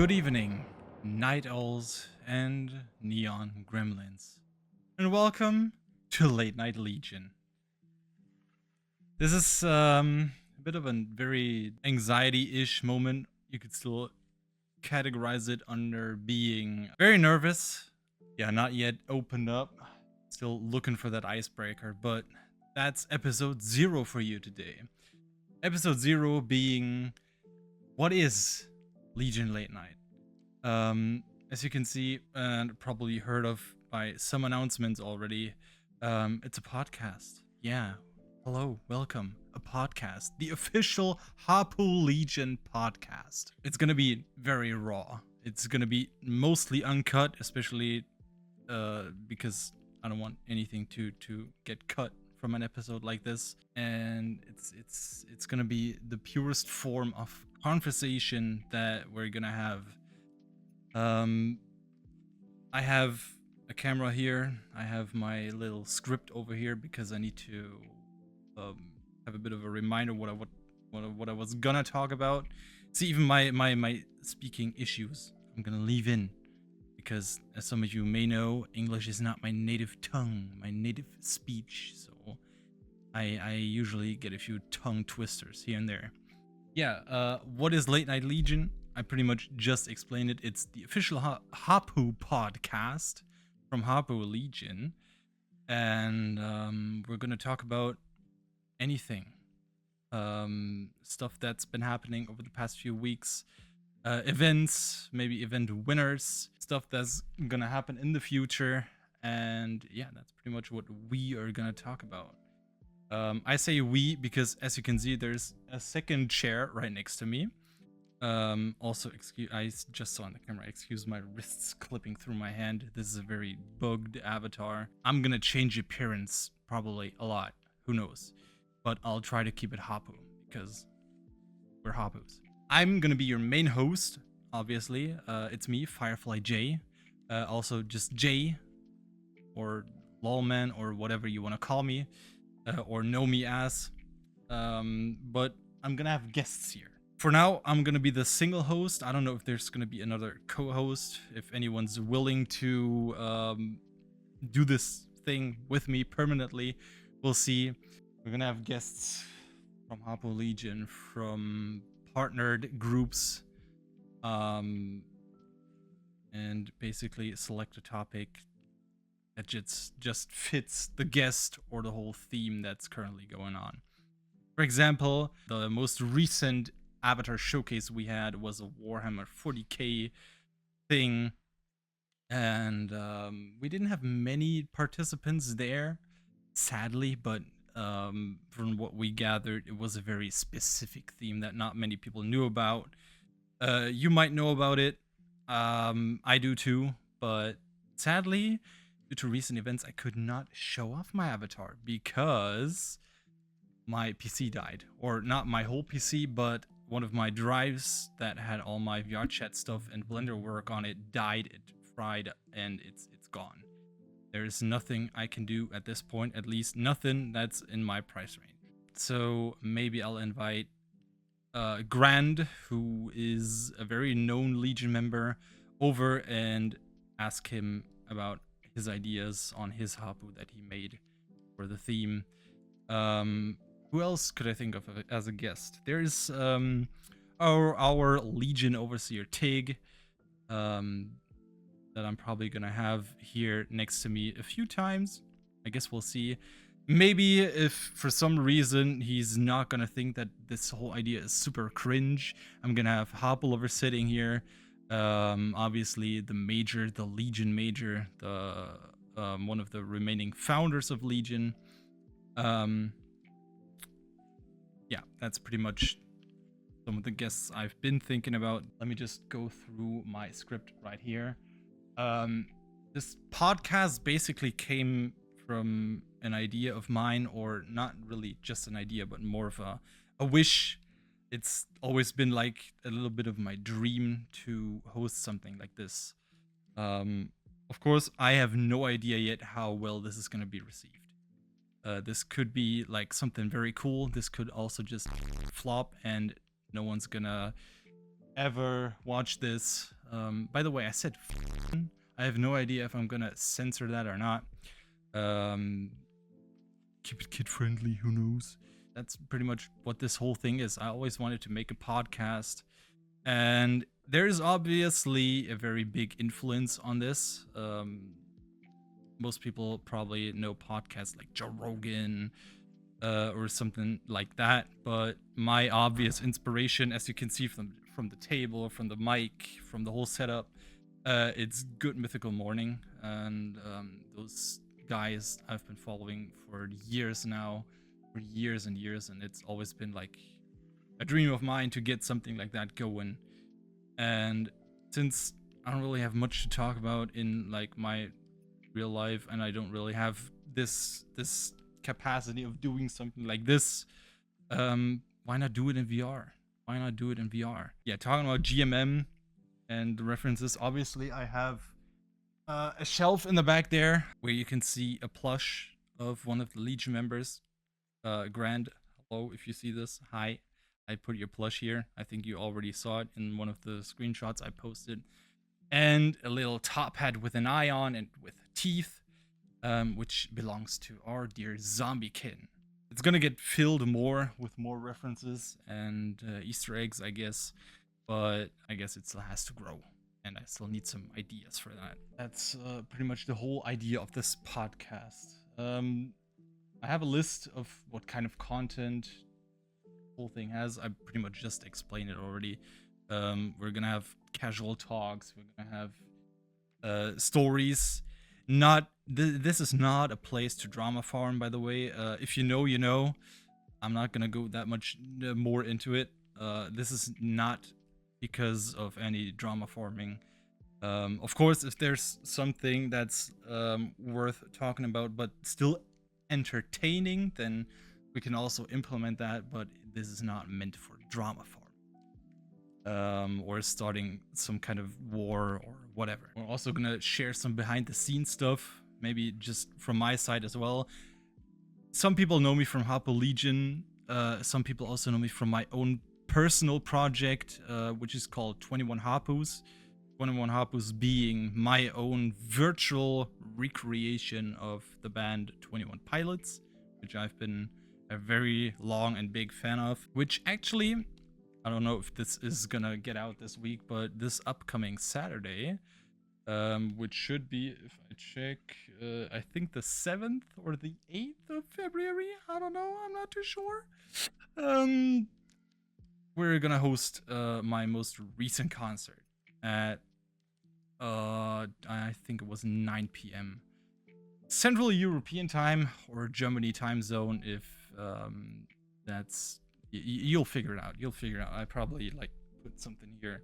Good evening, night owls and neon gremlins, and welcome to Late Night Legion. This is a bit of a very anxiety-ish moment. You could still categorize it under being very nervous. Yeah, not yet opened up. Still looking for that icebreaker, but that's episode 0 for you today. Episode 0 being, what is Legion Late Night? As you can see and probably heard of by some announcements already, it's a podcast. Yeah. Hello, welcome. A podcast. The official Hoppou Legion podcast. It's gonna be very raw. It's gonna be mostly uncut, especially because I don't want anything to get cut from an episode like this. And it's gonna be the purest form of conversation that we're gonna have. I have a camera here. I have my little script over here because I need to have a bit of a reminder what I was gonna talk about. See, even my speaking issues, I'm gonna leave in because, as some of you may know, English is not my native tongue, my native speech. So I usually get a few tongue twisters here and there. Yeah. What is Late Night Legion? I pretty much just explained it. It's the official Hoppou podcast from Hoppou Legion. And we're going to talk about anything. Stuff that's been happening over the past few weeks. Events, maybe event winners. Stuff that's going to happen in the future. And yeah, that's pretty much what we are going to talk about. I say we because, as you can see, there's a second chair right next to me. Also, I just saw on the camera, excuse my wrists clipping through my hand. This is a very bugged avatar. I'm gonna change appearance probably a lot, who knows, but I'll try to keep it Hoppou because we're Hoppous. I'm gonna be your main host, obviously. It's me, Firefly J. Also just J, or Lolman, or whatever you want to call me, or know me as. But I'm gonna have guests here. For now, I'm going to be the single host. I don't know if there's going to be another co-host, if anyone's willing to do this thing with me permanently. We'll see. We're going to have guests from Hoppou Legion, from partnered groups, and basically select a topic that just fits the guest or the whole theme that's currently going on. For example, the most recent Avatar showcase we had was a Warhammer 40k thing, and we didn't have many participants there, sadly, but from what we gathered, it was a very specific theme that not many people knew about. You might know about it. I do too, but sadly, due to recent events, I could not show off my avatar because my PC died. Or not my whole PC, but one of my drives that had all my VR chat stuff and Blender work on it died, it fried, and it's gone. There's nothing I can do at this point, at least nothing that's in my price range. So maybe I'll invite Grand, who is a very known Legion member, over and ask him about his ideas on his Hoppou that he made for the theme. Who else could I think of as a guest? There's our Legion Overseer Tig, that I'm probably gonna have here next to me a few times. I guess we'll see. Maybe if for some reason he's not gonna think that this whole idea is super cringe, I'm gonna have Hoppou over sitting here. Obviously the Legion Major, the one of the remaining founders of Legion. Yeah, that's pretty much some of the guests I've been thinking about. Let me just go through my script right here. This podcast basically came from an idea of mine, or not really just an idea, but more of a wish. It's always been like a little bit of my dream to host something like this. Of course, I have no idea yet how well this is going to be received. This could be like something very cool. This could also just flop and no one's gonna ever watch this. By the way, I said I have no idea if I'm gonna censor that or not. Keep it kid friendly, who knows? That's pretty much what this whole thing is. I always wanted to make a podcast, and there's obviously a very big influence on this. Most people probably know podcasts like Joe Rogan, or something like that. But my obvious inspiration, as you can see from the table, from the mic, from the whole setup, it's Good Mythical Morning, and those guys I've been following for years now, for years and years, and it's always been like a dream of mine to get something like that going. And since I don't really have much to talk about in like my real life, and I don't really have this capacity of doing something like this, why not do it in VR? Why not do it in VR? Yeah, talking about GMM and the references, obviously I have a shelf in the back there where you can see a plush of one of the Legion members. Grand, hello, if you see this, hi. I put your plush here. I think you already saw it in one of the screenshots I posted. And a little top hat with an eye on and with teeth, which belongs to our dear zombiekin. It's gonna get filled more with more references and Easter eggs, I guess, but I guess it still has to grow, and I still need some ideas for that. That's pretty much the whole idea of this podcast. I have a list of what kind of content the whole thing has. I pretty much just explained it already. We're gonna have casual talks. We're gonna have stories. Not this is not a place to drama farm, by the way. If you know, you know. I'm not gonna go that much more into it. This is not because of any drama farming. Of course, if there's something that's worth talking about but still entertaining, then we can also implement that. But this is not meant for drama farm, or starting some kind of war or whatever. We're also gonna share some behind the scenes stuff, maybe just from my side as well. Some people know me from Hoppou Legion. Some people also know me from my own personal project, which is called 21 Hoppous. 21 Hoppous being my own virtual recreation of the band 21 Pilots, which I've been a very long and big fan of. Which actually, I don't know if this is gonna get out this week, but this upcoming Saturday, which should be, if I check, I think the 7th or the 8th of February. I don't know. I'm not too sure. We're gonna host my most recent concert at I think it was 9 p.m. Central European time or Germany time zone. If that's you'll figure it out. You'll figure it out. I probably like put something here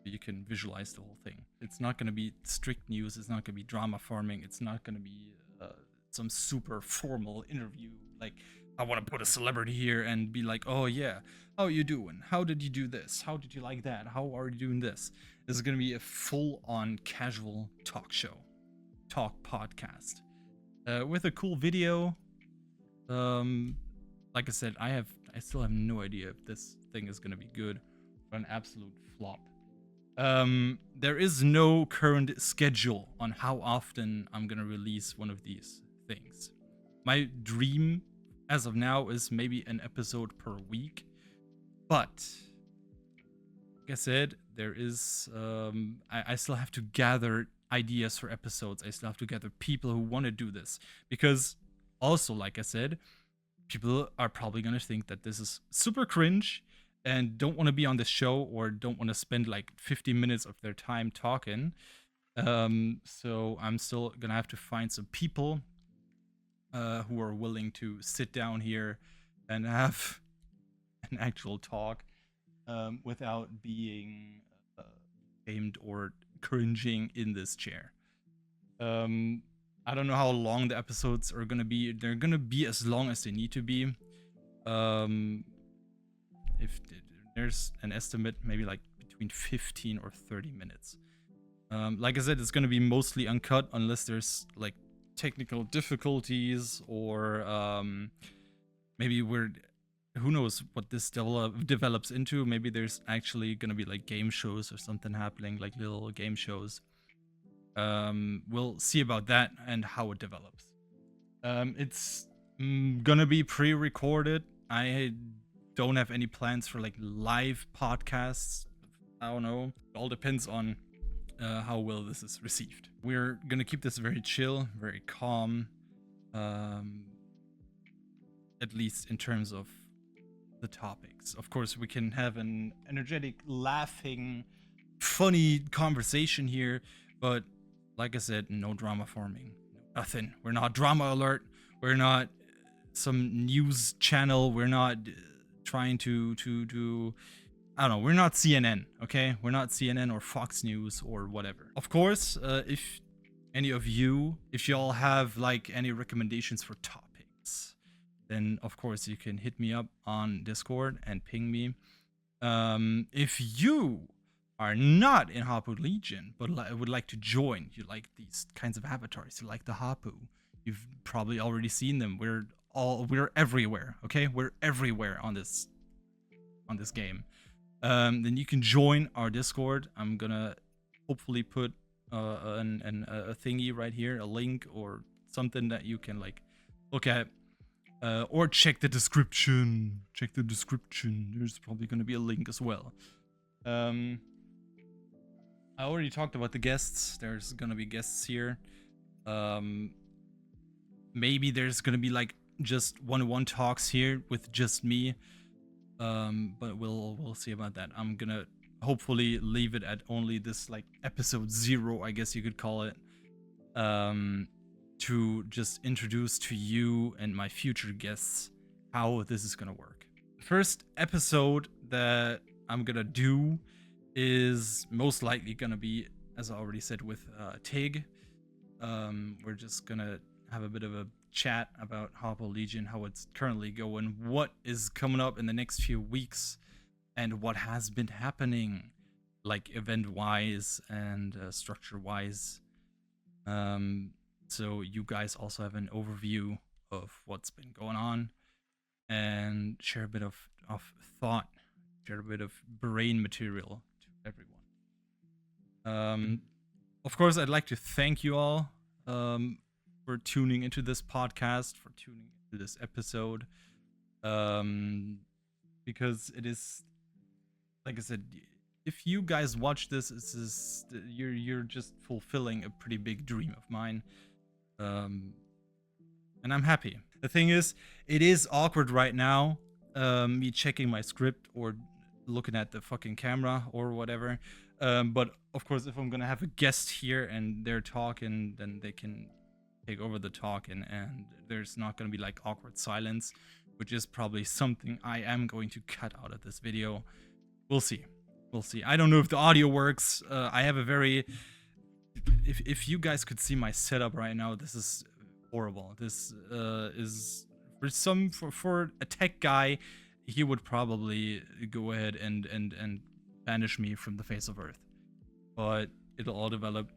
so you can visualize the whole thing. It's not gonna be strict news. It's not gonna be drama farming. It's not gonna be some super formal interview. Like, I want to put a celebrity here and be like, oh yeah, how are you doing? How did you do this? How did you like that? How are you doing this? This is gonna be a full-on casual talk show, talk podcast, with a cool video. Like I said, I still have no idea if this thing is gonna be good or an absolute flop. There is no current schedule on how often I'm gonna release one of these things. My dream as of now is maybe an episode per week, but like I said, there is I still have to gather ideas for episodes. I still have to gather people who want to do this, because also, like I said, people are probably gonna think that this is super cringe and don't want to be on the show or don't want to spend like 50 minutes of their time talking. So I'm still gonna have to find some people who are willing to sit down here and have an actual talk, without being shamed or cringing in this chair. I don't know how long the episodes are gonna be. They're gonna be as long as they need to be. If there's an estimate, maybe like between 15 or 30 minutes. Like I said, it's gonna be mostly uncut unless there's like technical difficulties, or maybe we're who knows what this develops into. Maybe there's actually gonna be like game shows or something happening, like little game shows. We'll see about that and how it develops. It's gonna be pre-recorded. I don't have any plans for like live podcasts. I don't know. It all depends on how well this is received. We're gonna keep this very chill, very calm, at least in terms of the topics. Of course, we can have an energetic, laughing, funny conversation here, but like I said, no drama forming, nothing. We're not Drama Alert. We're not some news channel. We're not trying to I don't know. We're not CNN, okay? We're not CNN or Fox News or whatever. Of course, if any of you, if y'all have like any recommendations for topics, then of course you can hit me up on Discord and ping me. If you are not in Hoppou Legion but would like to join, you like these kinds of avatars, you like the Hoppou, you've probably already seen them. We're everywhere, okay? We're everywhere on this game. Then you can join our Discord. I'm gonna hopefully put a thingy right here, a link or something that you can like look at, or check the description. Check the description. There's probably gonna be a link as well. I already talked about the guests. There's gonna be guests here. Maybe there's gonna be like just one-on-one talks here with just me. But we'll see about that. I'm gonna hopefully leave it at only this like episode 0, I guess you could call it, to just introduce to you and my future guests how this is gonna work. First episode that I'm gonna do is most likely gonna be, as I already said, with Tig. We're just gonna have a bit of a chat about Hoppou Legion, how it's currently going, what is coming up in the next few weeks, and what has been happening, like event-wise and structure-wise. So you guys also have an overview of what's been going on, and share a bit of thought, share a bit of brain material to everyone. Of course, I'd like to thank you all for tuning into this podcast, for tuning into this episode, because it is, like I said, if you guys watch this, you're just fulfilling a pretty big dream of mine, and I'm happy. The thing is, it is awkward right now, me checking my script or looking at the fucking camera or whatever, but of course, if I'm gonna have a guest here and they're talking, then they can take over the talk, and there's not going to be like awkward silence, which is probably something I am going to cut out of this video. We'll see. I don't know if the audio works. I have a very, if you guys could see my setup right now, this is horrible. This is for a tech guy, he would probably go ahead and banish me from the face of Earth, but it'll all develop.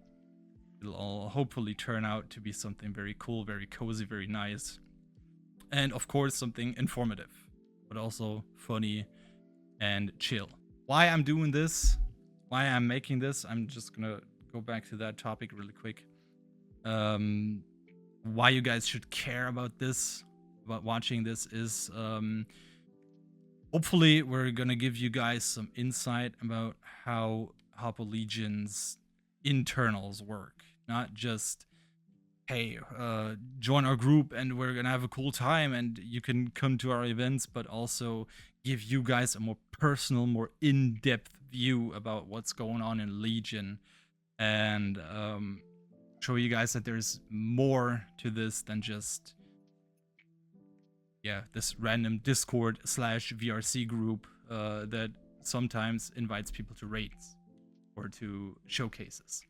It'll all hopefully turn out to be something very cool, very cozy, very nice. And of course, something informative, but also funny and chill. Why I'm doing this, why I'm making this, I'm just gonna go back to that topic really quick. Why you guys should care about this, about watching this, is hopefully we're gonna give you guys some insight about how Hoppou Legion's internals work. Not just, hey, join our group and we're gonna have a cool time and you can come to our events, but also give you guys a more personal, more in-depth view about what's going on in Legion, and show you guys that there's more to this than just, yeah, this random Discord / VRC group that sometimes invites people to raids or to showcases.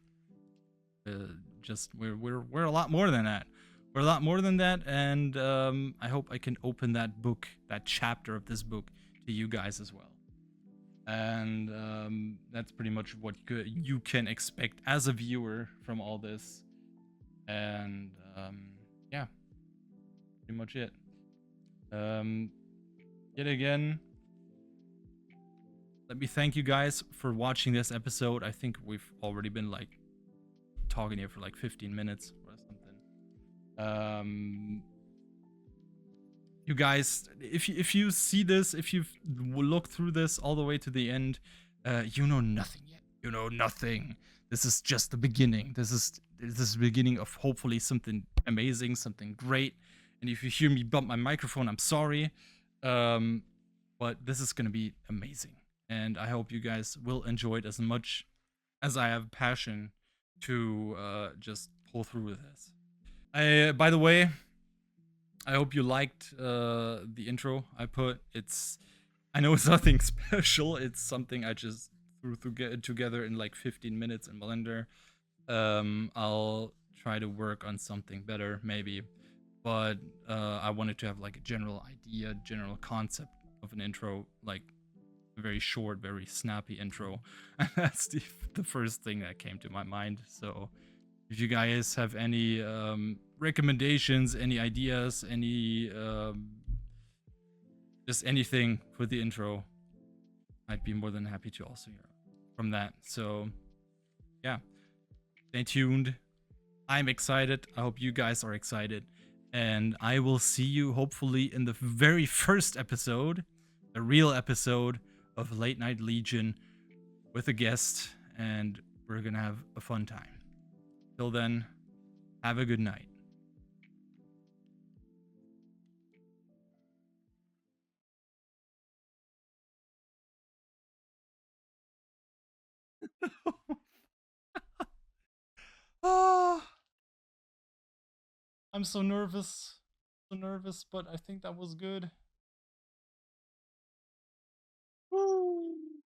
Just we're a lot more than that. We're a lot more than that, and I hope I can open that book, that chapter of this book, to you guys as well. And that's pretty much what you can expect as a viewer from all this. And yeah, pretty much it. yet again, let me thank you guys for watching this episode. I think we've already been like talking here for like 15 minutes or something. You guys, if you see this, if you've looked through this all the way to the end, you know nothing yet. You know nothing. This is just the beginning. This is the beginning of hopefully something amazing, something great. And if you hear me bump my microphone, I'm sorry. But this is gonna be amazing, and I hope you guys will enjoy it as much as I have passion to just pull through with this. By the way, I hope you liked the intro I put. I know it's nothing special. It's something I just threw together in like 15 minutes in Blender. I'll try to work on something better, maybe. But I wanted to have like a general idea, general concept of an intro, like a very short, very snappy intro. And that's the first thing that came to my mind. So if you guys have any recommendations, any ideas, any just anything for the intro, I'd be more than happy to also hear from that. So yeah, stay tuned. I'm excited. I hope you guys are excited. And I will see you hopefully in the very first episode, a real episode of Late Night Legion with a guest. And we're going to have a fun time. Till then, have a good night. Oh, I'm so nervous. So nervous, but I think that was good. Woo!